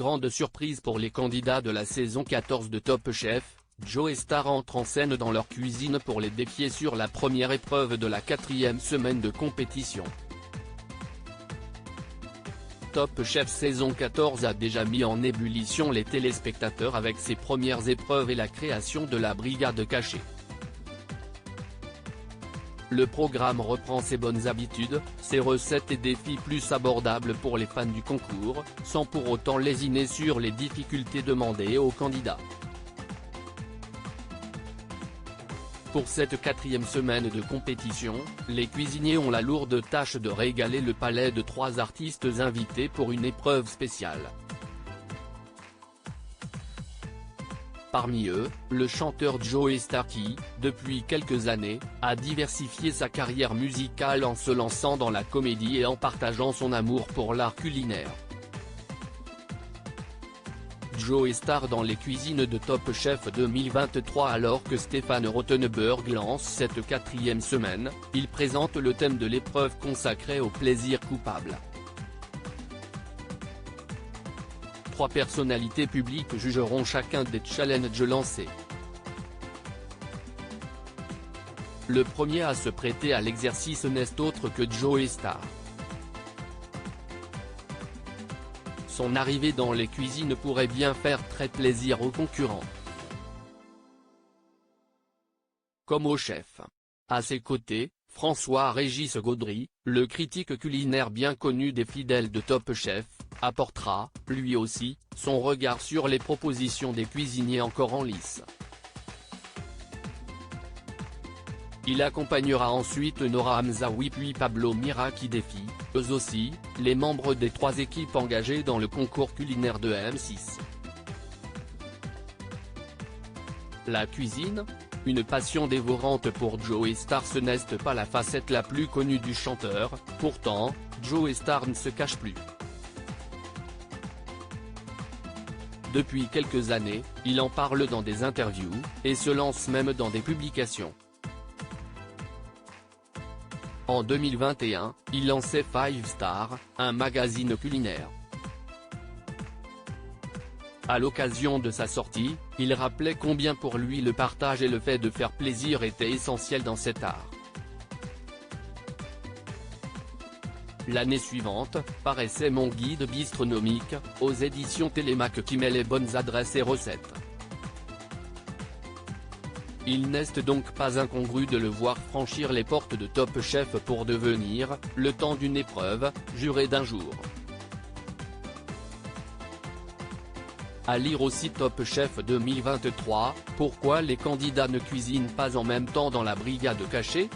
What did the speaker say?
grande surprise pour les candidats de la saison 14 de Top Chef, Joe Star entre en scène dans leur cuisine pour les défier sur la première épreuve de la 4e semaine de compétition. Top Chef saison 14 a déjà mis en ébullition les téléspectateurs avec ses premières épreuves et la création de la brigade cachée. Le programme reprend ses bonnes habitudes, ses recettes et défis plus abordables pour les fans du concours, sans pour autant lésiner sur les difficultés demandées aux candidats. Pour cette 4e semaine de compétition, les cuisiniers ont la lourde tâche de régaler le palais de 3 artistes invités pour une épreuve spéciale. Parmi eux, le chanteur Joe Star qui, depuis quelques années, a diversifié sa carrière musicale en se lançant dans la comédie et en partageant son amour pour l'art culinaire. Joe Star dans les cuisines de Top Chef 2023. Alors que Stéphane Rothenberg lance cette 4e semaine, il présente le thème de l'épreuve consacrée au plaisir coupable. 3 personnalités publiques jugeront chacun des challenges lancés. Le premier à se prêter à l'exercice n'est autre que Joe Star. Son arrivée dans les cuisines pourrait bien faire très plaisir aux concurrents. Comme au chef. À ses côtés, François-Régis Gaudry, le critique culinaire bien connu des fidèles de Top Chef, apportera, lui aussi, son regard sur les propositions des cuisiniers encore en lice. Il accompagnera ensuite Nora Hamzaoui puis Pablo Mira qui défie, eux aussi, les membres des 3 équipes engagées dans le concours culinaire de M6. La cuisine ? Une passion dévorante pour Joe Star. Ce n'est pas la facette la plus connue du chanteur, pourtant, Joe Star ne se cache plus. Depuis quelques années, il en parle dans des interviews, et se lance même dans des publications. En 2021, il lançait 5 Star, un magazine culinaire. À l'occasion de sa sortie, il rappelait combien pour lui le partage et le fait de faire plaisir étaient essentiels dans cet art. L'année suivante, paraissait Mon guide bistronomique, aux éditions Télémac qui met les bonnes adresses et recettes. Il n'est donc pas incongru de le voir franchir les portes de Top Chef pour devenir, le temps d'une épreuve, juré d'un jour. À lire aussi Top Chef 2023, pourquoi les candidats ne cuisinent pas en même temps dans la brigade cachée ?